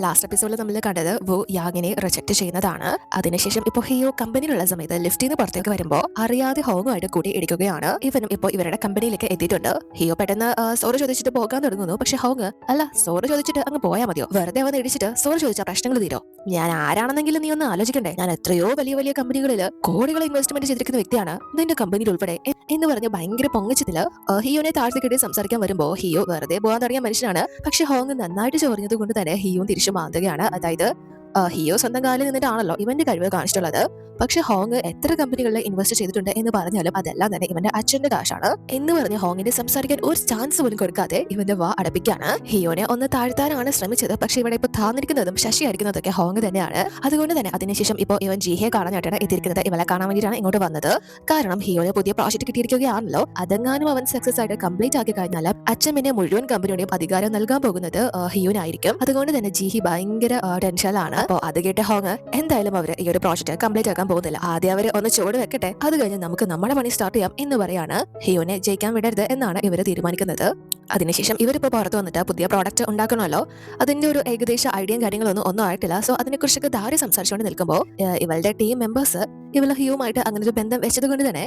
Last എപ്പിസോഡിൽ നമ്മൾ കണ്ടത് വു യാങ്ങിനെ റിജക്ട് ചെയ്യുന്നതാണ്. അതിനുശേഷം ഇപ്പോൾ ഹിയോ കമ്പനിയിലുള്ള സമയത്ത് ലിഫ്റ്റിൽ നിന്ന് പുറത്തേക്ക് വരുമ്പോൾ അറിയാതെ ഹോങ്ങുമായിട്ട് കൂടി ഇടിക്കുകയാണ്. ഇവനും ഇപ്പോൾ ഇവരുടെ കമ്പനിയിലേക്ക് എത്തിയിട്ടുണ്ട്. ഹിയോ പെട്ടെന്ന് സോറി ചോദിച്ചിട്ട് പോകാൻ തുടങ്ങുന്നു. പക്ഷെ ഹോങ് അല്ല, സോറി ചോദിച്ചിട്ട് അങ്ങ് പോയാൽ മതിയോ? വെറുതെ വന്ന് ഇടിച്ചിട്ട് സോറി ചോദിച്ചാൽ പ്രശ്നങ്ങൾ തീരോ? ഞാൻ ആരാണെന്നെങ്കിലും നീ ഒന്ന് ആലോചിക്കണ്ടേ? ഞാൻ എത്രയോ വലിയ വലിയ കമ്പനികളിൽ കോടികൾ ഇൻവെസ്റ്റ്മെന്റ് ചെയ്തിരിക്കുന്ന വ്യക്തിയാണ്, നിന്റെ കമ്പനിയിൽ ഉൾപ്പെടെ എന്ന് പറഞ്ഞ് ഭയങ്കര പൊങ്ങച്ചത്തില് ഹിയോനെ താഴ്ത്തിക്കിട്ടി സംസാരിക്കാൻ വരുമ്പോൾ ഹിയോ വെറുതെ പോകാൻ തുടങ്ങിയ മനുഷ്യനാണ്. പക്ഷെ ഹോങ് നന്നായിട്ട് ചോറിഞ്ഞത് കൊണ്ട് തന്നെ ഹിയോയും തിരിച്ചു മാന്തുകയാണ്. അതായത് ഹിയോ സ്വന്തം കാലിൽ നിന്നിട്ടാണല്ലോ ഇവന്റെ കഴിവ് കാണിച്ചിട്ടുള്ളത്. പക്ഷെ ഹോങ് എത്ര കമ്പനികളിൽ ഇൻവെസ്റ്റ് ചെയ്തിട്ടുണ്ട് എന്ന് പറഞ്ഞാലും അതെല്ലാം തന്നെ ഇവന്റെ അച്ഛന്റെ കാശാണ് എന്ന് പറഞ്ഞ് ഹോങ്ങിനെ സംസാരിക്കാൻ ഒരു ചാൻസ് പോലും കൊടുക്കാതെ ഇവന്റെ വാ അടപ്പിക്കാണ്. ഹിയോനെ ഒന്ന് താഴ്ത്താനാണ് ശ്രമിച്ചത്. പക്ഷെ ഇവിടെ ഇപ്പൊ താന്നിരിക്കുന്നതും ശശിയായിരിക്കുന്നതൊക്കെ ഹോങ് തന്നെയാണ്. അതുകൊണ്ട് തന്നെ അതിനുശേഷം ഇപ്പോൾ ഇവൻ ജിഹയെ കാണാനായിട്ടാണ് എത്തിയിരിക്കുന്നത്. ഇവളെ കാണാൻ വേണ്ടിയിട്ടാണ് ഇങ്ങോട്ട് വന്നത്. കാരണം ഹിയോനെ പുതിയ പ്രോജക്ട് കിട്ടിയിരിക്കുകയാണല്ലോ. അതെങ്ങാനും അവൻ സക്സസ് ആയിട്ട് കംപ്ലീറ്റ് ആക്കി കഴിഞ്ഞാൽ അച്ഛൻ പിന്നെ മുഴുവൻ കമ്പനിയുടെയും അധികാരം നൽകാൻ പോകുന്നത് ഹിയോനായിരിക്കും. അതുകൊണ്ട് തന്നെ ജിഹി ഭയങ്കര ടെൻഷനിലാണ്. അപ്പോൾ അത് കേട്ട ഹോങ് എന്തായാലും അവര് ഈ ഒരു പ്രോജക്ട് കംപ്ലീറ്റ് ആക്കാൻ പോകുന്നില്ല, ആദ്യം അവര് ഒന്ന് ചുവട് വെക്കട്ടെ, അത് കഴിഞ്ഞ് നമുക്ക് നമ്മുടെ പണി സ്റ്റാർട്ട് ചെയ്യാം എന്ന് പറയാണ്. ഹിയോനെ ജയിക്കാൻ വിടരുത് എന്നാണ് ഇവര് തീരുമാനിക്കുന്നത്. അതിനുശേഷം ഇവരിപ്പോൾ പുറത്ത് വന്നിട്ട് പുതിയ പ്രോഡക്റ്റ് ഉണ്ടാക്കണമല്ലോ. അതിന്റെ ഒരു ഏകദേശ ഐഡിയയും കാര്യങ്ങളൊന്നും ആയിട്ടില്ല. സോ അതിനെക്കുറിച്ചൊക്കെ ധാരി സംസാരിച്ചുകൊണ്ട് നിൽക്കുമ്പോൾ ഇവളുടെ ടീം മെമ്പേഴ്സ് ഇവള് ഹിയുമായിട്ട് അങ്ങനെ ഒരു ബന്ധം വെച്ചത് കൊണ്ട് തന്നെ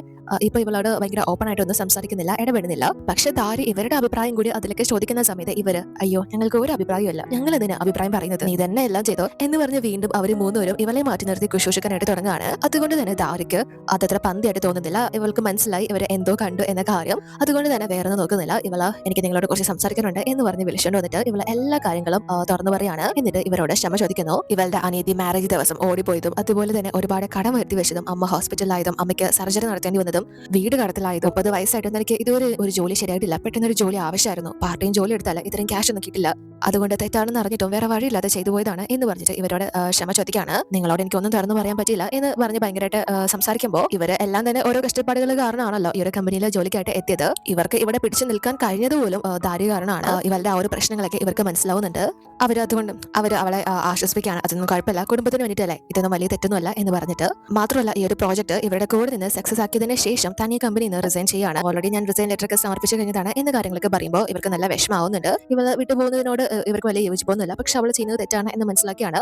ഇപ്പൊ ഇവളോട് ഭയങ്കര ഓപ്പൺ ആയിട്ടൊന്നും സംസാരിക്കുന്നില്ല, ഇടപെടുന്നില്ല. പക്ഷെ ധാരി ഇവരുടെ അഭിപ്രായം കൂടി അതിലേക്ക് ചോദിക്കുന്ന സമയത്ത് ഇവര് അയ്യോ ഞങ്ങൾക്ക് ഒരു അഭിപ്രായമല്ല, ഞങ്ങൾ ഇതിന് അഭിപ്രായം പറയുന്നത് നീ തന്നെ എല്ലാം ചെയ്തോ എന്ന് പറഞ്ഞ് വീണ്ടും അവർ മൂന്നുപേരും ഇവളെ മാറ്റി നിർത്തി കുശൂഷിക്കാനായിട്ട് തുടങ്ങുകയാണ്. അതുകൊണ്ട് തന്നെ ധാരിക്ക് അതത്ര പന്തിയായിട്ട് തോന്നുന്നില്ല. ഇവൾക്ക് മനസ്സിലായി ഇവര് എന്തോ കണ്ടു എന്ന കാര്യം. അതുകൊണ്ട് തന്നെ വേറെ നോക്കുന്നില്ല. എനിക്ക് നിങ്ങളോട് കുറച്ച് സംസാരിക്കാനുണ്ട് എന്ന് പറഞ്ഞ് വിളിച്ചുകൊണ്ട് വന്നിട്ട് ഇവളെ എല്ലാ കാര്യങ്ങളും തുറന്നു പറയാണ്. എന്നിട്ട് ഇവരോട് ക്ഷമ ചോദിക്കുന്നു. ഇവളുടെ അനിയത്തി മാരേജ് ദിവസം ഓടിപ്പോയതും അതുപോലെ തന്നെ ഒരുപാട് കടം വരുത്തി വെച്ചതും അമ്മ ഹോസ്പിറ്റലിലായതും അമ്മയ്ക്ക് സർജറി നടത്തേണ്ടി വന്നതും വീട് കടത്തിലായതും 30 വയസ്സായിട്ടും എനിക്ക് ഇതുവരെ ഒരു ജോലി ശരിയായിട്ടില്ല, പെട്ടെന്നൊരു ജോലി ആവശ്യമായിരുന്നു, പാർട്ട് ടൈം ജോലി എടുത്താൽ ഇത്രയും ക്യാഷ് ഒന്നും കിട്ടില്ല, അതുകൊണ്ട് തെറ്റാണെന്ന് അറിഞ്ഞിട്ടും വേറെ വഴിയില്ലാതെ ചെയ്തു പോയതാണ് എന്ന് പറഞ്ഞിട്ട് ഇവരോട് ക്ഷമ ചോദിക്കാണ്. നിങ്ങളോട് എനിക്കൊന്നും തുറന്നു പറയാൻ പറ്റില്ല എന്ന് പറഞ്ഞ് ഭയങ്കരമായിട്ട് സംസാരിക്കുമ്പോൾ ഇവര് എല്ലാം തന്നെ ഓരോ കഷ്ടപ്പാടുകൾ കാരണമാണല്ലോ ഈ ഒരു കമ്പനിയിൽ ജോലിക്കായിട്ട് എത്തിയത്. ഇവർക്ക് ഇവിടെ പിടിച്ചു നിൽക്കാൻ കഴിഞ്ഞത് പോലും ധാരി കാരണമാണ്. ഇവരുടെ ആ ഒരു പ്രശ്നങ്ങളൊക്കെ ഇവർക്ക് മനസ്സിലാവുന്നുണ്ട്. അതുകൊണ്ട് അവർ അവളെ ആശ്വസിപ്പിക്കുകയാണ്. അതൊന്നും കുഴപ്പമില്ല, കുടുംബത്തിന് വേണ്ടിയിട്ടല്ലേ, ഇതൊന്നും വലിയ തെറ്റൊന്നുമല്ല എന്ന് പറഞ്ഞിട്ട്. മാത്രമല്ല ഈ ഒരു പ്രോജക്ട് ഇവരുടെ കൂടെ നിന്ന് സക്സസ് ആക്കിയതിന് ശേഷം തന്നെ ഈ കമ്പനിയിൽ നിന്ന് റിസൈൻ ചെയ്യാണ്. ഓൾറെഡി ഞാൻ റിസൈൻ ലെറ്റർ ഒക്കെ സമർപ്പിച്ചു കഴിഞ്ഞതാണ് എന്ന കാര്യങ്ങളൊക്കെ പറയുമ്പോൾ ഇവർക്ക് നല്ല വിഷമാവുന്നുണ്ട്. ഇവള് വിട്ടുപോകുന്നതിനോട് ഇവർക്ക് വലിയ യോജിപ്പൊന്നുമില്ല. പക്ഷെ അവൾ ചെയ്യുന്നത് തെറ്റാണ് എന്ന് മനസ്സിലാക്കിയാണ്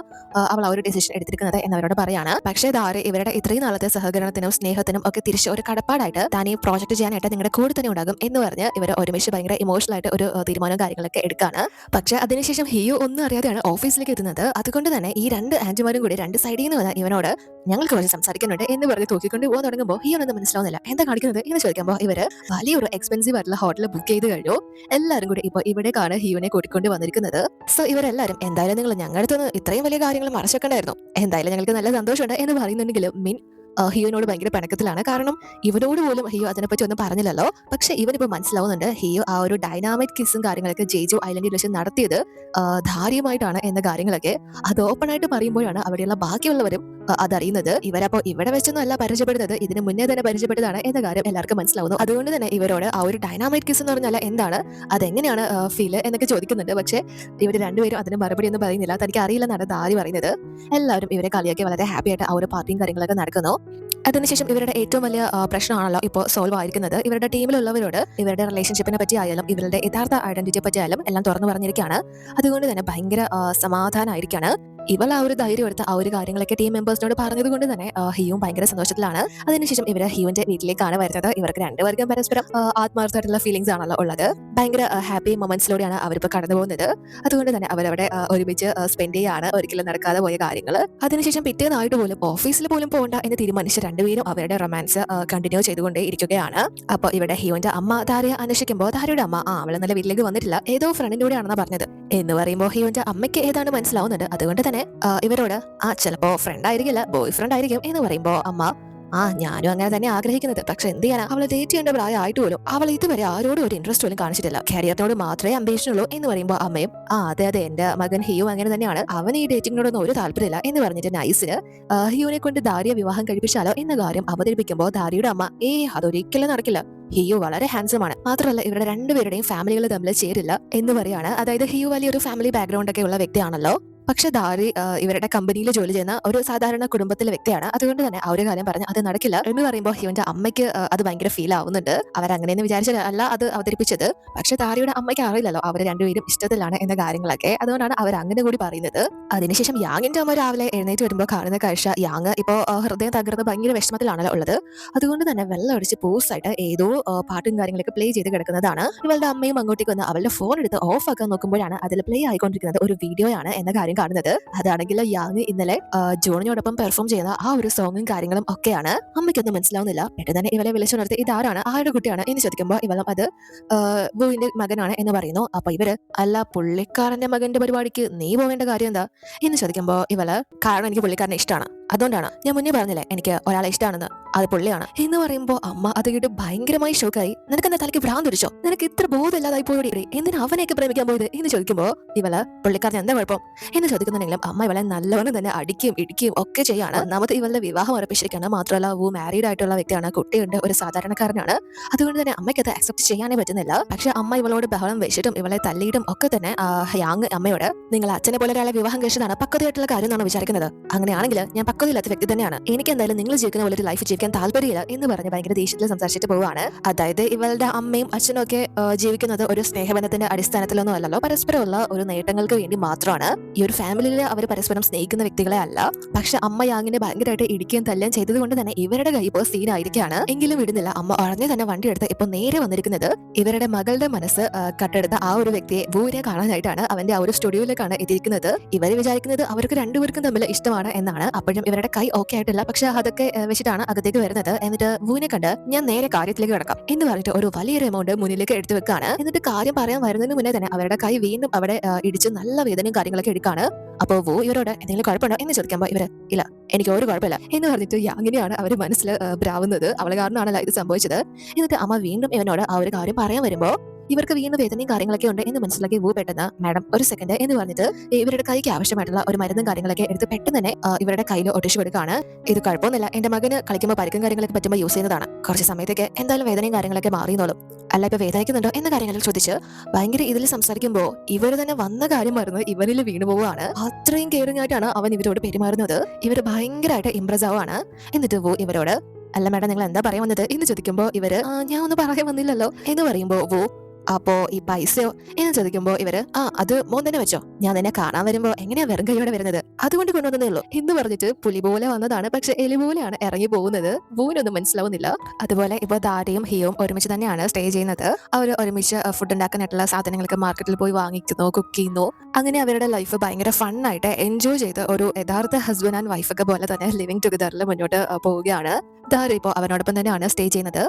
അവൾ ആ ഒരു ഡിസിഷൻ എടുത്തിരിക്കുന്നത് എന്നവരോട് പറയാണ്. പക്ഷേ ധാരെ ഇവരുടെ ഇത്രയും നാളത്തെ സഹകരണത്തിനും സ്നേഹത്തിനും ഒക്കെ തിരിച്ച് ഒരു കടപ്പാടായിട്ട് താൻ ഈ പ്രോജക്ട് ചെയ്യാനായിട്ട് നിങ്ങളുടെ കൂടെ തന്നെ ഉണ്ടാകും എന്ന് പറഞ്ഞ് ഇവർ ഒരുമിച്ച് ഭയങ്കര ഇമോഷണൽ ആയിട്ട് ഒരു തീരുമാനവും കാര്യങ്ങളൊക്കെ എടുക്കാണ്. പക്ഷെ അതിനുശേഷം ഹിയോ ഒന്നും അറിയാതെയാണ് ഓഫീസിലേക്ക് എത്തുന്നത്. അതുകൊണ്ട് തന്നെ ഈ രണ്ട് ആന്റിമാരും കൂടി രണ്ട് സൈഡിൽ നിന്ന് വന്ന ഇവനോട് ഞങ്ങൾക്ക് കുറച്ച് സംസാരിക്കുന്നുണ്ട് എന്ന് പറഞ്ഞ് തൂക്കിക്കൊണ്ട് പോകാൻ തുടങ്ങുമ്പോൾ ഹിയോ ഒന്നും മനസ്സിലാവുന്നില്ല, എന്താ കാണിക്കുന്നത് എന്ന് ചോദിക്കുമ്പോൾ ഇവര് വലിയൊരു എക്സ്പെൻസീവ് ആയിട്ടുള്ള ഹോട്ടൽ ബുക്ക് ചെയ്ത് കഴിഞ്ഞു. എല്ലാവരും കൂടി ഇപ്പോൾ ഇവിടേക്കാണ് ഹിയോനെ കൂട്ടിക്കൊണ്ട് വന്നിരിക്കുന്നത്. സോ ഇവരെല്ലാവരും എന്തായാലും നിങ്ങൾ ഞങ്ങളുടെ അടുത്ത് നിന്ന് ഇത്രയും വലിയ കാര്യങ്ങൾ മറച്ചേക്കണ്ടായിരുന്നു, എന്തായാലും ഞങ്ങൾക്ക് നല്ല സന്തോഷമുണ്ട് എന്ന് പറയുന്നുണ്ടെങ്കിലും ഹിയോനോട് ഭയങ്കര പിണക്കത്തിലാണ്. കാരണം ഇവനോട് പോലും ഹിയോ അതിനെപ്പറ്റി ഒന്നും പറഞ്ഞില്ലല്ലോ. പക്ഷെ ഇവനിപ്പോൾ മനസ്സിലാവുന്നുണ്ട് ഹിയോ ആ ഒരു ഡൈനാമിക് കിസ്സും കാര്യങ്ങളൊക്കെ ജെജു ഐലൻഡിൽ വെച്ച് നടത്തിയത് ധാര്യമായിട്ടാണ് എന്ന കാര്യങ്ങളൊക്കെ അത് ഓപ്പൺ ആയിട്ട് പറയുമ്പോഴാണ് അവിടെയുള്ള ബാക്കിയുള്ളവരും അതറിയുന്നത്. ഇവരപ്പോൾ ഇവിടെ വെച്ചൊന്നും അല്ല പരിചയപ്പെടുന്നത്, ഇതിന് മുന്നേ തന്നെ പരിചയപ്പെട്ടതാണ് എന്ന കാര്യം എല്ലാവർക്കും മനസ്സിലാവുന്നു. അതുകൊണ്ട് തന്നെ ഇവരോട് ആ ഒരു ഡൈനാമിക് കിസ് എന്ന് പറഞ്ഞാൽ എന്താണ്, അതെങ്ങനെയാണ് ഫീല് എന്നൊക്കെ ചോദിക്കുന്നുണ്ട്. പക്ഷെ ഇവർ രണ്ടുപേരും അതിന് മറുപടി ഒന്നും പറയുന്നില്ല. തനിക്ക് അറിയില്ലെന്നാണ് ധാരി പറയുന്നത്. എല്ലാവരും ഇവരെ കളിയാക്കി വളരെ ഹാപ്പി ആയിട്ട് ആ ഒരു പാർട്ടിയും കാര്യങ്ങളൊക്കെ നടക്കുന്നു. അതിനുശേഷം ഇവരുടെ ഏറ്റവും വലിയ പ്രശ്നമാണല്ലോ ഇപ്പോൾ സോൾവ് ആയിരിക്കുന്നത്. ഇവരുടെ ടീമിലുള്ളവരോട് ഇവരുടെ റിലേഷൻഷിപ്പിനെ പറ്റി ആയാലും ഇവരുടെ യഥാർത്ഥ ഐഡന്റിറ്റിയെ പറ്റി ആയാലും എല്ലാം തുറന്നു പറഞ്ഞിരിക്കുകയാണ്. അതുകൊണ്ട് തന്നെ ഭയങ്കര സമാധാനമായിരിക്കാണ്. ഇവൾ ആ ഒരു ധൈര്യം എടുത്ത ആ ഒരു കാര്യങ്ങളൊക്കെ ടീം മെമ്പേഴ്സിനോട് പറഞ്ഞത് കൊണ്ട് തന്നെ ഹിയും ഭയങ്കര സന്തോഷത്തിലാണ്. അതിനുശേഷം ഇവർ ഹിയുവിന്റെ വീട്ടിലേക്കാണ് വരുന്നത്. ഇവർക്ക് രണ്ടുപേർക്കും പരസ്പരം ആത്മാർത്ഥമായിട്ടുള്ള ഫീലിംഗ്സ് ആണല്ലോ ഉള്ളത്. ഭയങ്കര ഹാപ്പി മൊമെന്റ്സിലൂടെയാണ് അവരിപ്പോൾ കടന്നു പോകുന്നത്. അതുകൊണ്ട് തന്നെ അവരവിടെ ഒരുമിച്ച് സ്പെൻഡ് ചെയ്യാണ് ഒരിക്കലും നടക്കാതെ പോയ കാര്യങ്ങൾ. അതിനുശേഷം പിറ്റേന്നായിട്ട് പോലും ഓഫീസിൽ പോലും പോകണ്ട എന്ന് തീരുമാനിച്ച് രണ്ടുപേരും അവരുടെ റൊമാൻസ് കണ്ടിന്യൂ ചെയ്തുകൊണ്ടേ ഇരിക്കുകയാണ്. അപ്പോൾ ഇവിടെ ഹിയുവിന്റെ അമ്മ ധാരയെ അന്വേഷിക്കുമ്പോൾ ധാരയുടെ അമ്മ അവളെ നല്ല വീട്ടിലേക്ക് വന്നിട്ടില്ല, ഏതോ ഫ്രണ്ടിനൂടെയാണെന്നാണ് പറഞ്ഞത് എന്ന് പറയുമ്പോൾ ഹിയുവിന്റെ അമ്മയ്ക്ക് ഏതാണ് മനസ്സിലാവുന്നുണ്ട്. അതുകൊണ്ട് തന്നെ ഇവരോട് ചിലപ്പോ ഫ്രണ്ട് ആയിരിക്കില്ല, ബോയ് ഫ്രണ്ട് ആയിരിക്കും എന്ന് പറയുമ്പോ അമ്മ ഞാനും അങ്ങനെ തന്നെ ആഗ്രഹിക്കുന്നത്, പക്ഷെ എന്ത് ചെയ്യാനാ, അവളെ ഡേറ്റ് ചെയ്യേണ്ട പ്രായമായിട്ട് പോലും അവൾ ഇതുവരെ ആരോടും ഒരു ഇൻട്രസ്റ്റ് പോലും കാണിച്ചിട്ടില്ല, കരിയറിനോട് മാത്രമേ അംബീഷൻ ഉള്ളൂ എന്ന് പറയുമ്പോൾ അമ്മയും അതെ എന്റെ മകൻ ഹിയു അങ്ങനെ തന്നെയാണ്, അവൻ ഈ ഡേറ്റിങ്ങിനോടൊന്നും ഒരു താല്പര്യമില്ല എന്ന് പറഞ്ഞിട്ട് നൈസിന് ഹിയുവിനെ കൊണ്ട് ധാരിയെ വിവാഹം കഴിപ്പിച്ചാലോ എന്ന കാര്യം അവതരിപ്പിക്കുമ്പോൾ ധാരിയുടെ അമ്മ അതൊരിക്കലും നടക്കില്ല, ഹിയു വളരെ ഹാൻസം ആണ്, മാത്രമല്ല ഇവരുടെ രണ്ടുപേരുടെയും ഫാമിലികൾ തമ്മിൽ ചേരില്ല എന്ന് പറയാണ്. അതായത് ഹിയു വലിയൊരു ഫാമിലി ബാക്ക്ഗ്രൗണ്ട് ഒക്കെ ഉള്ള വ്യക്തിയാണല്ലോ. പക്ഷെ ദാരി ഇവരുടെ കമ്പനിയിൽ ജോലി ചെയ്യുന്ന ഒരു സാധാരണ കുടുംബത്തിലെ വ്യക്തിയാണ്. അതുകൊണ്ട് തന്നെ ആ ഒരു കാര്യം പറഞ്ഞ് അത് നടക്കില്ല എന്ന് പറയുമ്പോൾ ഇവന്റെ അമ്മയ്ക്ക് അത് ഭയങ്കര ഫീൽ ആവുന്നുണ്ട്. അവരങ്ങനെയെന്ന് വിചാരിച്ചല്ല അത് അവതരിപ്പിച്ചത്. പക്ഷെ ദാരിയുടെ അമ്മയ്ക്ക് അറിയില്ലല്ലോ അവർ രണ്ടുപേരും ഇഷ്ടത്തിലാണ് എന്ന കാര്യങ്ങളൊക്കെ. അതുകൊണ്ടാണ് അവർ അങ്ങനെ കൂടി പറയുന്നത്. അതിനുശേഷം യാങ്ങിന്റെ അമ്മ രാവിലെ എഴുന്നേറ്റ് വരുമ്പോൾ കാണുന്ന കാഴ്ച, യാങ് ഇപ്പോൾ ഹൃദയം തകർന്ന് ഭയങ്കര വിഷമത്തിലാണല്ലോ ഉള്ളത്. അതുകൊണ്ട് തന്നെ വെള്ളം അടിച്ച് പൂസായിട്ട് ഏതോ പാട്ടും കാര്യങ്ങളൊക്കെ പ്ലേ ചെയ്ത് കിടക്കുന്നതാണ്. ഇവളുടെ അമ്മയും അങ്ങോട്ടേക്ക് വന്ന് അവളുടെ ഫോൺ എടുത്ത് ഓഫ് ആക്കാൻ നോക്കുമ്പോഴാണ് അതിൽ പ്ലേ ആയിക്കൊണ്ടിരിക്കുന്നത് ഒരു വീഡിയോയാണ് എന്ന കാര്യം കാണുന്നത്. അതാണെങ്കിൽ യാങ് ഇന്നലെ ജോണിനോടൊപ്പം പെർഫോം ചെയ്യുന്ന ആ ഒരു സോങ്ങും കാര്യങ്ങളും ഒക്കെയാണ്. അമ്മയ്ക്കൊന്നും മനസ്സിലാവുന്നില്ല. പെട്ടെന്ന് തന്നെ ഇവളെ വിളിച്ചുണർത്തി ഇതാരാണ്, ആരുടെ കുട്ടിയാണ് എന്ന് ചോദിക്കുമ്പോൾ ഇവളും അത് ബുവിന്റെ മകനാണ് എന്ന് പറയുന്നു. അപ്പൊ ഇവര് അല്ല പുള്ളിക്കാരന്റെ മകന്റെ പരിപാടിക്ക് നീ പോകേണ്ട കാര്യം എന്താ എന്ന് ചോദിക്കുമ്പോൾ ഇവള് കാരണം എനിക്ക് പുള്ളിക്കാരനെ ഇഷ്ടമാണ്, അതുകൊണ്ടാണ് ഞാൻ മുന്നേ പറഞ്ഞില്ലേ എനിക്ക് ഒരാളെ ഇഷ്ടമാണെന്ന്, അത് പുള്ളിയാണ് എന്ന് പറയുമ്പോൾ അമ്മ അത് കേട്ട് ഭയങ്കരമായി ഷോക്കായി. നിനക്ക് എന്താ തലയ്ക്ക് ഭ്രാന്ത് പിടിച്ചോ, നിനക്ക് ഇത്ര ബോധമില്ലാതായി പോയി, എന്തിനാ അവനെയൊക്കെ പ്രേമിക്കാൻ പോയത് എന്ന് ചോദിക്കുമ്പോൾ ഇവള് പുള്ളിക്കാരൻ എന്താ കുഴപ്പം എന്ന് ചോദിക്കുന്നുണ്ടെങ്കിലും അമ്മ ഇവളെ നല്ലവണ്ണം തന്നെ അടിക്കുകയും ഇടിക്കുകയും ഒക്കെ ചെയ്യാണ്. ഒന്നാമത് ഇവളുടെ വിവാഹം ഉറപ്പിച്ചിരിക്കുകയാണ്. മാത്രമല്ല വു മാരീഡ് ആയിട്ടുള്ള വ്യക്തിയാണ്, കുട്ടിയുണ്ട്, ഒരു സാധാരണക്കാരനാണ്. അതുകൊണ്ട് തന്നെ അമ്മയ്ക്ക് അത് അക്സെപ്റ്റ് ചെയ്യാനേ പറ്റുന്നില്ല. പക്ഷെ അമ്മ ഇവളോട് ബഹളം വെച്ചിട്ടും ഇവളെ തല്ലിയിട്ടും ഒക്കെ തന്നെ യാങ് അമ്മയോട് നിങ്ങൾ അച്ഛനെ പോലെ ഒരാളെ വിവാഹം കഴിച്ചതാണ് പക്വതയായിട്ടുള്ള കാര്യം എന്നാണ് വിചാരിക്കുന്നത്, അങ്ങനെയാണെങ്കിൽ ഞാൻ പക്വതയില്ലാത്ത വ്യക്തി തന്നെയാണ്, എനിക്ക് എന്തായാലും നിങ്ങൾ ജീവിക്കുന്ന പോലെ ഒരു ലൈഫ് ജീവിക്കാൻ താല്പര്യമില്ല എന്ന് പറഞ്ഞ് ഭയങ്കര ദേഷ്യത്തിൽ സംസാരിച്ചിട്ട് പോവുകയാണ്. അതായത് ഇവളുടെ അമ്മയും അച്ഛനും ഒക്കെ ജീവിക്കുന്നത് ഒരു സ്നേഹബന്ധത്തിന്റെ അടിസ്ഥാനത്തിലൊന്നും അല്ലല്ലോ, പരസ്പരമുള്ള ഒരു നേട്ടങ്ങൾക്ക് വേണ്ടി മാത്രമാണ്. ഈ ഒരു ഫാമിലിയിൽ അവർ പരസ്പരം സ്നേഹിക്കുന്ന വ്യക്തികളെ അല്ല. പക്ഷെ അമ്മ യാങ്ങിനെ ഭയങ്കരമായിട്ട് ഇടിക്കുകയും തല്ലുകയും ചെയ്തത് കൊണ്ട് തന്നെ ഇവരുടെ കൈ ഇപ്പോൾ സീനായിരിക്കുകയാണ്. എങ്കിലും വിടുന്നില്ല. അമ്മ ഉടനെ തന്നെ വണ്ടി എടുത്ത് ഇപ്പൊ നേരെ വന്നിരിക്കുന്നത് ഇവരുടെ മകളുടെ മനസ്സ് കട്ടെടുത്ത ആ ഒരു വ്യക്തിയെ വൂരെ കാണാനായിട്ടാണ്. അവന്റെ ആ ഒരു സ്റ്റുഡിയോയിലേക്കാണ് എത്തിയിരിക്കുന്നത്. ഇവർ വിചാരിക്കുന്നത് അവർക്ക് രണ്ടുപേർക്കും തമ്മിൽ ഇഷ്ടമാണ് എന്നാണ്. അപ്പോഴും ഇവരുടെ കൈ ഓക്കെ ആയിട്ടില്ല. പക്ഷെ അതൊക്കെ വെച്ചിട്ടാണ് അകത്തേക്ക് വരുന്നത്. എന്നിട്ട് വൂനെ കണ്ട് ഞാൻ നേരെ കാര്യത്തിലേക്ക് കിടക്കാം എന്ന് പറഞ്ഞിട്ട് ഒരു വലിയൊരു എമൗണ്ട് മുന്നിലേക്ക് എടുത്തു വെക്കാണ്. എന്നിട്ട് കാര്യം പറയാൻ വരുന്നതിന് മുന്നേ തന്നെ അവരുടെ കൈ വീണ്ടും അവിടെ ഇടിച്ച് നല്ല വേദനയും കാര്യങ്ങളൊക്കെ എടുക്കാണ്. അപ്പൊ വു ഇവരോട് എന്തെങ്കിലും കുഴപ്പമുണ്ടോ എന്ന് ചോദിക്കുമ്പോൾ ഇവര് ഇല്ല എനിക്ക് ഒരു കുഴപ്പമില്ല എന്ന് പറഞ്ഞിട്ട് അങ്ങനെയാണ് അവർ മനസ്സിൽ ബ്രാവുന്നത്. അവളെ കാരണമാണല്ലോ ഇത് സംഭവിച്ചത്. എന്നിട്ട് അമ്മ വീണ്ടും ഇവനോട് ആ ഒരു കാര്യം പറയാൻ വരുമ്പോ ഇവർക്ക് വീണ്ടും വേദനയും കാര്യങ്ങളൊക്കെ ഉണ്ട് എന്ന് മനസ്സിലാക്കി വു പെട്ടെന്ന് മാഡം ഒരു സെക്കൻഡ് എന്ന് പറഞ്ഞിട്ട് ഇവരുടെ കൈക്ക് ആവശ്യമായിട്ടുള്ള ഒരു മരുന്നും കാര്യങ്ങളൊക്കെ എടുത്ത് പെട്ടെന്ന് തന്നെ ഇവരുടെ കയ്യിൽ ഒട്ടിച്ചു കൊടുക്കുകയാണ്. ഇത് കുഴപ്പമൊന്നുമില്ല, എന്റെ മകന് കളിക്കുമ്പോൾ പരിക്കും കാര്യങ്ങളൊക്കെ പറ്റുമ്പോൾ യൂസ് ചെയ്യുന്നതാണ്, കുറച്ച് സമയത്തേക്ക് എന്തായാലും വേദനയും കാര്യങ്ങളൊക്കെ മാറിയെന്നോളും, അല്ല ഇപ്പൊ വേദനിക്കുന്നുണ്ടോ എന്ന കാര്യങ്ങൾ ചോദിച്ച് ഭയങ്കര ഇതിൽ സംസാരിക്കുമ്പോൾ ഇവർ തന്നെ വന്ന കാര്യം മറന്ന് ഇവരിൽ വീണു പോവുകയാണ്. അത്രയും കെയറിംഗ് ആയിട്ടാണ് അവൻ ഇവരോട് പെരുമാറുന്നത്. ഇവർ ഭയങ്കരമായിട്ട് ഇംപ്രസ് ആവുകയാണ്. എന്നിട്ട് വു ഇവരോട് അല്ല മാഡം നിങ്ങൾ എന്താ പറയാൻ വന്നത് എന്ന് ചോദിക്കുമ്പോൾ ഇവര് ഞാൻ ഒന്നും പറയാൻ വന്നില്ലല്ലോ എന്ന് പറയുമ്പോൾ വു അപ്പോ ഈ പൈസയോ എന്ന് ചോദിക്കുമ്പോൾ ഇവര് അത് മോൻ തന്നെ വെച്ചോ, ഞാൻ നിന്നെ കാണാൻ വരുമ്പോ എങ്ങനെയാ വെറും കൈയോടെ വരുന്നത്, അതുകൊണ്ട് കൊണ്ടുവന്നേ ഉള്ളൂ എന്ന് പറഞ്ഞിട്ട് പുലി പോലെ വന്നതാണ്. പക്ഷെ എലി പോലെയാണ് ഇറങ്ങി പോകുന്നത്. വൂനൊന്നും മനസ്സിലാവുന്നില്ല. അതുപോലെ ഇപ്പൊ ദാരിയും ഹിയും ഒരുമിച്ച് തന്നെയാണ് സ്റ്റേ ചെയ്യുന്നത്. അവർ ഒരുമിച്ച് ഫുഡ് ഉണ്ടാക്കാനായിട്ടുള്ള സാധനങ്ങളൊക്കെ മാർക്കറ്റിൽ പോയി വാങ്ങിക്കുന്നു, കുക്ക് ചെയ്യുന്നു. അങ്ങനെ അവരുടെ ലൈഫ് ഭയങ്കര ഫണ്ണായിട്ട് എൻജോയ് ചെയ്ത് ഒരു യഥാർത്ഥ ഹസ്ബൻഡ് ആൻഡ് വൈഫൊക്കെ പോലെ തന്നെ ലിവിങ് ടുഗദറിൽ മുന്നോട്ട് പോവുകയാണ്. ദാരി ഇപ്പോൾ അവനോടൊപ്പം തന്നെയാണ് സ്റ്റേ ചെയ്യുന്നത്.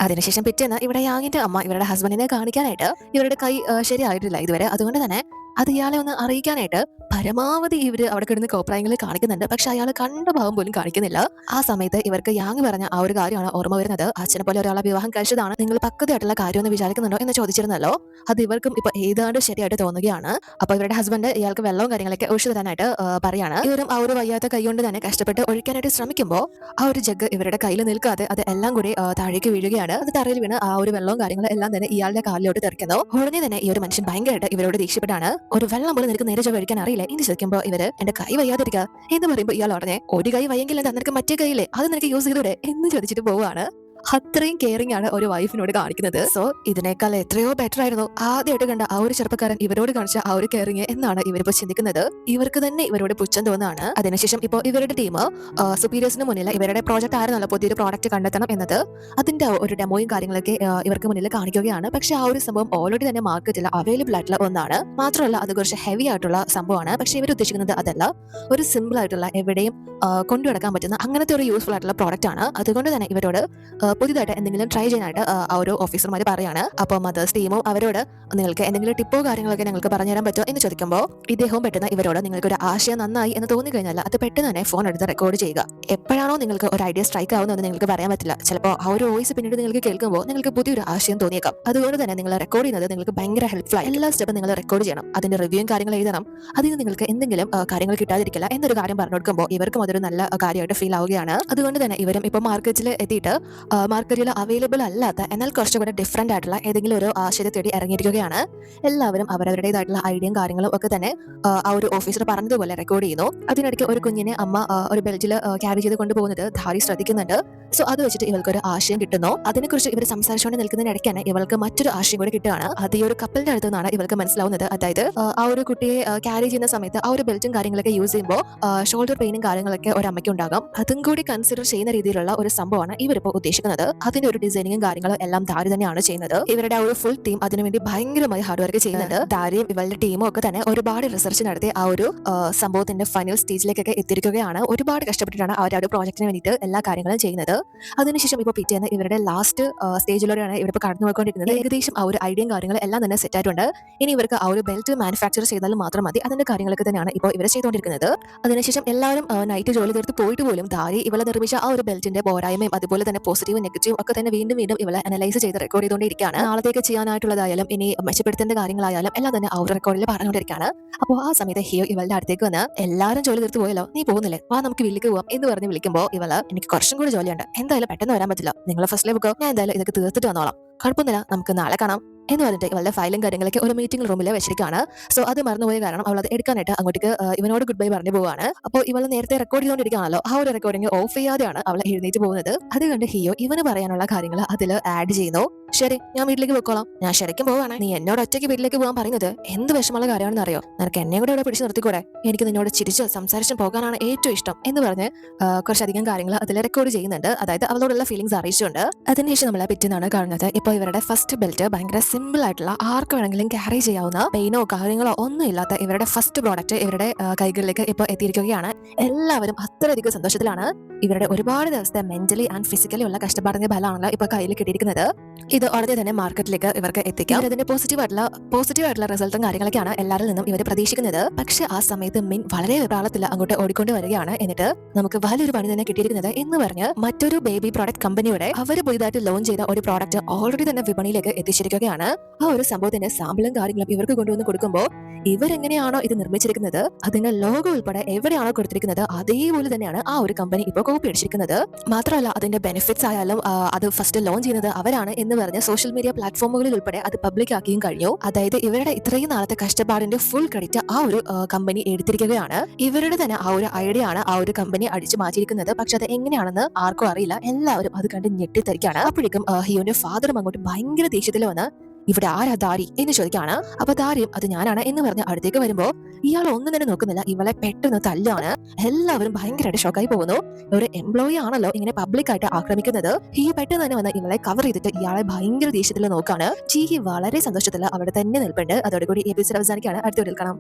അതിനുശേഷം പിറ്റേന്ന് ഇവിടെ യാങ്ങിന്റെ അമ്മ ഇവരുടെ ഹസ്ബൻഡിനെ കാണിക്കാനായിട്ട് ഇവരുടെ കൈ ശരിയായിട്ടില്ല ഇതുവരെ. അതുകൊണ്ട് തന്നെ അത് ഇയാളെ ഒന്ന് അറിയിക്കാനായിട്ട് പരമാവധി ഇവര് അവിടെ കിടന്ന് കോപ്രായങ്ങളിൽ കാണിക്കുന്നുണ്ട്. പക്ഷെ അയാൾ കണ്ട ഭാവം പോലും കാണിക്കുന്നില്ല. ആ സമയത്ത് ഇവർക്ക് യാങ് പറഞ്ഞ ആ ഒരു കാര്യമാണ് ഓർമ്മ വരുന്നത്. അച്ഛനെ പോലെ ഒരാളെ വിവാഹം കഴിച്ചതാണ്, നിങ്ങൾ പക്വതയായിട്ടുള്ള കാര്യം ഒന്ന് വിചാരിക്കുന്നുണ്ടോ എന്ന് ചോദിച്ചിരുന്നല്ലോ. അത് ഇവർക്കും ഇപ്പൊ ഏതാണ്ട് ശരിയായിട്ട് തോന്നുകയാണ്. അപ്പൊ ഇവരുടെ ഹസ്ബൻഡ് ഇയാൾക്ക് വെള്ളവും കാര്യങ്ങളൊക്കെ ഒഴിച്ചു തരാനായിട്ട് പറയാണ്. ഇവരും ആ ഒരു വയ്യാത്ത കൈ കൊണ്ട് തന്നെ കഷ്ടപ്പെട്ട് ഒഴിക്കാനായിട്ട് ശ്രമിക്കുമ്പോൾ ആ ഒരു ജഗ് ഇവരുടെ കയ്യിൽ നിൽക്കാതെ അത് എല്ലാം കൂടി താഴേക്ക് വീഴുകയാണ്. അത് തറയിൽ വീണ് ആ ഒരു വെള്ളവും കാര്യങ്ങളും എല്ലാം തന്നെ ഇയാളുടെ കാലിലോട്ട് തെറിക്കുന്നു. ഉടനെ തന്നെ ഈ ഒരു മനുഷ്യൻ ഭയങ്കരമായിട്ട് ഇവരോട് ദേഷ്യപ്പെട്ടാണ്. ഒരു വെള്ളം പോലും നിനക്ക് നേരെ കഴിക്കാൻ അറിയില്ല എന്ന് ചോദിക്കുമ്പോൾ ഇവര് എന്റെ കൈ വയ്യാതിരിക്കുക എന്ന് പറയുമ്പോൾ ഇയാൾ ഉടനെ ഒരു കൈ വയ്യെങ്കിൽ എന്താ നിനക്ക് മറ്റേ കൈയില്ലേ, അത് നിനക്ക് യൂസ് ചെയ്തൂടെ എന്ന് ചോദിച്ചിട്ട് പോവുകയാണ്. അത്രയും കെയറിംഗ് ആണ് ഒരു വൈഫിനോട് കാണിക്കുന്നത്. സോ ഇതിനേക്കാൾ എത്രയോ ബെറ്റർ ആയിരുന്നു ആദ്യമായിട്ട് കണ്ട ആ ഒരു ചെറുപ്പക്കാരൻ ഇവരോട് കാണിച്ച ആ ഒരു കെയറിംഗ് എന്നാണ് ഇവരിപ്പോ ചിന്തിക്കുന്നത്. ഇവർക്ക് തന്നെ ഇവരോട് പുച്ഛം തോന്നാണ്. അതിനുശേഷം ഇപ്പോൾ ഇവരുടെ ടീം സുപ്പീരിയേഴ്സിന് മുന്നിൽ ഇവരുടെ പ്രോജക്റ്റ് ആയിരുന്നല്ലോ പുതിയൊരു പ്രോഡക്റ്റ് കണ്ടെത്തണം എന്നത്, അതിന്റെ ഒരു ഡെമോയും കാര്യങ്ങളൊക്കെ ഇവർക്ക് മുന്നിൽ കാണിക്കുകയാണ്. പക്ഷെ ആ ഒരു സംഭവം ഓൾറെഡി തന്നെ മാർക്കറ്റിൽ അവൈലബിൾ ആയിട്ടുള്ള ഒന്നാണ്. മാത്രമല്ല അത് കുറച്ച് ഹെവി ആയിട്ടുള്ള സംഭവമാണ്. പക്ഷെ ഇവർ ഉദ്ദേശിക്കുന്നത് അതല്ല, ഒരു സിമ്പിൾ ആയിട്ടുള്ള എവിടെയും കൊണ്ടു നടക്കാൻ പറ്റുന്ന അങ്ങനത്തെ ഒരു യൂസ്ഫുൾ ആയിട്ടുള്ള പ്രോഡക്റ്റ് ആണ്. അതുകൊണ്ട് തന്നെ ഇവരോട് പുതിയതായിട്ട് എന്തെങ്കിലും ട്രൈ ചെയ്യാനായിട്ട് ആ ഒരു ഓഫീസർമാർ പറയാണ്. അപ്പോൾ മദേഴ്സ് ടീമും അവരോട് നിങ്ങൾക്ക് എന്തെങ്കിലും ടിപ്പോ കാര്യങ്ങളൊക്കെ ഞങ്ങൾക്ക് പറഞ്ഞുതരാൻ പറ്റുമോ എന്ന് ചോദിക്കുമ്പോൾ ഇദ്ദേഹവും പെട്ടെന്ന് ഇവരോട് നിങ്ങൾക്ക് ഒരു ആശയം നന്നായി എന്ന് തോന്നിക്കഴിഞ്ഞാൽ അത് പെട്ടെന്ന് തന്നെ ഫോൺ എടുത്ത് റെക്കോർഡ് ചെയ്യുക. എപ്പോഴാണോ നിങ്ങൾക്ക് ഒരു ഐഡിയ സ്ട്രൈക്ക് ആവുന്നതെന്ന് നിങ്ങൾക്ക് പറയാൻ പറ്റില്ല. ചിലപ്പോൾ ആ ഒരു വോയിസ് പിന്നീട് നിങ്ങൾക്ക് കേൾക്കുമ്പോൾ നിങ്ങൾക്ക് പുതിയൊരു ആശയം തോന്നിയേക്കാം. അതുകൊണ്ട് തന്നെ നിങ്ങൾ റെക്കോർഡ് ചെയ്യുന്നത് നിങ്ങൾക്ക് ഭയങ്കര ഹെൽപ്ഫുൾ ആയി. എല്ലാ സ്റ്റെപ്പും നിങ്ങൾ റെക്കോർഡ് ചെയ്യണം, അതിന്റെ റിവ്യൂയും കാര്യങ്ങൾ എഴുതണം. അതിന് നിങ്ങൾക്ക് എന്തെങ്കിലും കാര്യങ്ങൾ കിട്ടാതിരിക്കില്ല എന്നൊരു കാര്യം പറഞ്ഞു കൊടുക്കുമ്പോൾ ഇവർക്കും അതൊരു നല്ല കാര്യമായിട്ട് ഫീൽ ആവുകയാണ്. അതുകൊണ്ട് തന്നെ ഇവരും ഇപ്പോൾ മാർക്കറ്റിൽ എത്തിയിട്ട് മാർക്കറ്റിൽ അവൈലബിൾ അല്ലാത്ത എന്നാൽ കുറച്ചുകൂടെ ഡിഫറെന്റ് ആയിട്ടുള്ള ഏതെങ്കിലും ഒരു ആശയത്തെ തേടി ഇറങ്ങിയിരിക്കുകയാണ്. എല്ലാവരും അവരവരുടേതായിട്ടുള്ള ഐഡിയയും കാര്യങ്ങളും ഒക്കെ തന്നെ ആ ഒരു ഓഫീസർ പറഞ്ഞതുപോലെ റെക്കോർഡ് ചെയ്യുന്നു. അതിനിടയ്ക്ക് ഒരു കുഞ്ഞിനെ അമ്മ ഒരു ബെൽറ്റിൽ ക്യാരി ചെയ്ത് കൊണ്ടുപോകുന്നത് ധാരി ശ്രദ്ധിക്കുന്നുണ്ട്. സോ അത് വെച്ചിട്ട് ഇവൾക്ക് ഒരു ആശയം കിട്ടുന്നു. അതിനെക്കുറിച്ച് ഇവർ സംസാരിച്ചുകൊണ്ട് നിൽക്കുന്നതിനിടയ്ക്കാണ് ഇവൾക്ക് മറ്റൊരു ആശയം കൂടി കിട്ടുകയാണ്. അത് ഈ ഒരു കപ്പലിന്റെ അടുത്ത് നിന്നാണ് ഇവൾക്ക് മനസ്സിലാവുന്നത്. അതായത് ആ ഒരു കുട്ടിയെ ക്യാരി ചെയ്യുന്ന സമയത്ത് ആ ഒരു ബെൽറ്റും കാര്യങ്ങളൊക്കെ യൂസ് ചെയ്യുമ്പോൾ ഷോൾഡർ പെയിനും കാര്യങ്ങളൊക്കെ ഒരു അമ്മയ്ക്ക് ഉണ്ടാകാം. അതും കൂടി കൺസിഡർ ചെയ്യുന്ന രീതിയിലുള്ള ഒരു സംഭവമാണ് ഇവരിപ്പോൾ ഉദ്ദേശിക്കുന്നത്. അതിന്റെ ഒരു ഡിസൈനിങ്ങും കാര്യങ്ങളും എല്ലാം ധാരി തന്നെയാണ് ചെയ്യുന്നത്. ഇവരുടെ ആ ഒരു ഫുൾ ടീം അതിനുവേണ്ടി ഭയങ്കരമായി ഹാർഡ് വർക്ക് ചെയ്യുന്നുണ്ട്. ധാരിയും ഇവളുടെ ടീമും ഒക്കെ തന്നെ ഒരുപാട് റിസർച്ച് നടത്തി ആ ഒരു സംഭവത്തിന്റെ ഫൈനൽ സ്റ്റേജിലേക്കൊക്കെ എത്തിയിരിക്കുകയാണ്. ഒരുപാട് കഷ്ടപ്പെട്ടിട്ടാണ് അവർ ആ ഒരു പ്രോജക്റ്റിന് വേണ്ടിയിട്ട് എല്ലാ കാര്യങ്ങളും ചെയ്യുന്നത്. അതിനുശേഷം ഇപ്പോൾ പിറ്റേന്ന് ഇവരുടെ ലാസ്റ്റ് സ്റ്റേജിലൂടെയാണ് ഇവരിപ്പോൾ കടന്നു പോയിക്കൊണ്ടിരിക്കുന്നത്. ഏകദേശം ആ ഒരു ഐഡിയയും കാര്യങ്ങളും എല്ലാം തന്നെ സെറ്റ് ആയിട്ടുണ്ട്. ഇനി ഇവർക്ക് ആ ഒരു ബെൽറ്റ് മാനുഫാക്ചർ ചെയ്താൽ മാത്രം മതി. അതിന്റെ കാര്യങ്ങളൊക്കെ തന്നെയാണ് ഇപ്പോൾ ഇവർ ചെയ്തുകൊണ്ടിരിക്കുന്നത്. അതിനുശേഷം എല്ലാവരും നൈറ്റ് ജോലി തീർത്ത് പോയിട്ട് പോലും ധാരി ഇവളെ നിർമ്മിച്ച ആ ഒരു ബെൽറ്റിന്റെ പോരായ്മയും അതുപോലെ തന്നെ പോസിറ്റീവും നെഗറ്റീവും ഒക്കെ തന്നെ വീണ്ടും വീണ്ടും ഇവളെ അനലൈസ് ചെയ്ത് റെക്കോർഡ് ചെയ്തുകൊണ്ടിരിക്കുകയാണ്. നാളത്തേക്ക് ചെയ്യാനായിട്ടുള്ളതായാലും ഇനി മെച്ചപ്പെടുത്തേണ്ട കാര്യങ്ങളായാലും എല്ലാം തന്നെ ആ ഒരു റെക്കോർഡിൽ പറഞ്ഞുകൊണ്ടിരിക്കുകയാണ്. അപ്പോൾ ആ സമയത്ത് ഹിയോ ഇവളുടെ അടുത്തേക്ക് വന്ന് എല്ലാവരും ജോലി തീർത്ത് പോയല്ലോ, നീ പോകുന്നില്ലേ, വാ നമുക്ക് വീട്ടിലേക്ക് പോവാം എന്ന് പറഞ്ഞ് വിളിക്കുമ്പോൾ ഇവള് എനിക്ക് കുറച്ചും കൂടി ജോലിയുണ്ട്, എന്തായാലും പെട്ടെന്ന് വരാൻ പറ്റില്ല, നിങ്ങൾ ഫസ്റ്റിലെ ബുക്കോ, ഞാൻ എന്തായാലും ഇതൊക്കെ തീർത്തിട്ട് വന്നോളാം, കുഴപ്പമൊന്നുമില്ല, നമുക്ക് നാളെ കാണാം എന്ന് പറഞ്ഞിട്ട് ഇവളുടെ ഫയലും കാര്യങ്ങളൊക്കെ ഒരു മീറ്റിംഗ് റൂമിൽ വെച്ചിരിക്കുകയാണ്. സോ അത് മറന്നുപോയ കാരണം അവൾ അത് എടുക്കാനായിട്ട് അങ്ങോട്ടേക്ക് ഇവനോട് ഗുഡ് ബൈ പറഞ്ഞു പോവാണ്. അപ്പോൾ ഇവൾ നേരത്തെ റെക്കോർഡ് ചെയ്തുകൊണ്ടിരിക്കുകയാണല്ലോ, ആ ഒരു റെക്കോർഡിംഗ് ഓഫ് ചെയ്യാതെയാണ് അവൾ എഴുന്നേറ്റ് പോകുന്നത്. അത് കണ്ട് ഹിയോ ഇവന് പറയാനുള്ള കാര്യങ്ങൾ അതിൽ ആഡ് ചെയ്യുന്നു. ശരി, ഞാൻ വീട്ടിലേക്ക് പോയിക്കോളാം, ഞാൻ ശരിക്കും പോവാണ്, നീ എന്നോട് ഒറ്റയ്ക്ക് വീട്ടിലേക്ക് പോകാൻ പറയുന്നത് എന്ത് വിഷമമുള്ള കാര്യമാണെന്ന് അറിയോ, നിനക്ക് എന്നെ കൂടെ ഇവിടെ പിടിച്ച് നിർത്തിക്കൂടെ, എനിക്ക് നിന്നോട് ചിരിച്ച് സംസാരിച്ചും പോകാനാണ് ഏറ്റവും ഇഷ്ടം എന്ന് പറഞ്ഞ് കുറച്ചധികം കാര്യങ്ങൾ അതിൽ റെക്കോർഡ് ചെയ്യുന്നുണ്ട്. അതായത് അവളോടുള്ള ഫീലിംഗ്സ് അറിയിച്ചുകൊണ്ട്. അതിനുശേഷം നമ്മളെ പിറ്റേന്നാണ് കാണുന്നത് ഇപ്പോൾ ഇവരുടെ ഫസ്റ്റ് ബെൽറ്റ് ഭയങ്കര സിമ്പിൾ ആയിട്ടുള്ള ആർക്ക് വേണമെങ്കിലും ക്യാരി ചെയ്യാവുന്ന പെയിനോ കാര്യങ്ങളോ ഒന്നും ഇല്ലാത്ത ഇവരുടെ ഫസ്റ്റ് പ്രോഡക്റ്റ് ഇവരുടെ കൈകളിലേക്ക് ഇപ്പോൾ എത്തിയിരിക്കുകയാണ്. എല്ലാവരും അത്രയധികം സന്തോഷത്തിലാണ്. ഇവരുടെ ഒരുപാട് ദിവസത്തെ മെന്റലി ആൻഡ് ഫിസിക്കലി ഉള്ള കഷ്ടപ്പാടിന്റെ ഫലമാണല്ലോ ഇപ്പൊ കയ്യിൽ കിട്ടിയിരിക്കുന്നത്. ഇത് ഉടനെ തന്നെ മാർക്കറ്റിലേക്ക് ഇവർക്ക് എത്തിക്കാം. ഇതിന്റെ പോസിറ്റീവ് ആയിട്ടുള്ള റിസൾട്ടും കാര്യങ്ങളൊക്കെയാണ് എല്ലാവരിൽ നിന്നും ഇവർ പ്രതീക്ഷിക്കുന്നത്. പക്ഷെ ആ സമയത്ത് മിൻ വളരെ വിപ്രാളത്തിൽ അങ്ങോട്ട് ഓടിക്കൊണ്ട് വരികയാണ്. എന്നിട്ട് നമുക്ക് വലിയൊരു പണി തന്നെ കിട്ടിയിരിക്കുന്നത് എന്ന് പറഞ്ഞ് മറ്റൊരു ബേബി പ്രോഡക്റ്റ് കമ്പനിയുടെ അവർ പുതിയതായിട്ട് ലോഞ്ച് ചെയ്ത ഒരു പ്രോഡക്റ്റ് ഓൾറെഡി തന്നെ വിപണിയിലേക്ക് എത്തിച്ചിരിക്കുകയാണ്. ആ ഒരു സംഭവത്തിന്റെ സാമ്പിളും കാര്യങ്ങളും ഇവർക്ക് കൊണ്ടുവന്ന് കൊടുക്കുമ്പോൾ ഇവരെങ്ങനെയാണോ ഇത് നിർമ്മിച്ചിരിക്കുന്നത് അതിന്റെ ലോഗോ ഉൾപ്പെടെ എവിടെയാണോ കൊടുത്തിരിക്കുന്നത് അതേപോലെ തന്നെയാണ് ആ ഒരു കമ്പനി ഇപ്പോൾ കോപ്പി അടിച്ചിരിക്കുന്നത്. മാത്രമല്ല അതിന്റെ ബെനിഫിറ്റ്സ് ആയാലും അത് ഫസ്റ്റ് ലോഞ്ച് ചെയ്യുന്നത് അവരാണ് എന്ന് പറഞ്ഞ് സോഷ്യൽ മീഡിയ പ്ലാറ്റ്ഫോമുകളിൽ ഉൾപ്പെടെ അത് പബ്ലിക് ആക്കിയും കഴിഞ്ഞു. അതായത് ഇവരുടെ ഇത്രയും നാളത്തെ കഷ്ടപ്പാടിന്റെ ഫുൾ ക്രെഡിറ്റ് ആ ഒരു കമ്പനി എടുത്തിരിക്കുകയാണ്. ഇവരുടെ തന്നെ ആ ഒരു ഐഡിയ ആണ് ആ ഒരു കമ്പനി അടിച്ചു മാറ്റിയിരിക്കുന്നത്. പക്ഷെ അത് എങ്ങനെയാണെന്ന് ആർക്കും അറിയില്ല. എല്ലാവരും അത് കണ്ട് ഞെട്ടിത്തരിക്കാണ്. അപ്പോഴേക്കും ഹിയോന്റെ ഫാദറും അങ്ങോട്ട് ഭയങ്കര ദേഷ്യത്തിൽ വന്ന് ഇവിടെ ആരാ ധാരി എന്ന് ചോദിക്കാണ്. അപ്പൊ ധാരിയും അത് ഞാനാണ് എന്ന് പറഞ്ഞ് അടുത്തേക്ക് വരുമ്പോ ഇയാൾ ഒന്നും തന്നെ നോക്കുന്നില്ല, ഇവളെ പെട്ടെന്ന് തല്ലാണ്. എല്ലാവരും ഭയങ്കരമായിട്ട് ഷോക്കായി പോകുന്നു. ഒരു എംപ്ലോയി ആണല്ലോ ഇങ്ങനെ പബ്ലിക്കായിട്ട് ആക്രമിക്കുന്നത്. ഈ പെട്ടെന്ന് തന്നെ വന്ന് ഇവളെ കവർ ചെയ്തിട്ട് ഇയാളെ ഭയങ്കര ദേഷ്യത്തിൽ നോക്കാണ്. ചീഹി വളരെ സന്തോഷത്തിൽ അവിടെ തന്നെ നിൽപ്പുണ്ട്. അതോടുകൂടി എപ്പിസോഡ് അവസാനിക്കാണ്. അടുത്ത വീഡിയോയിൽ കാണാം.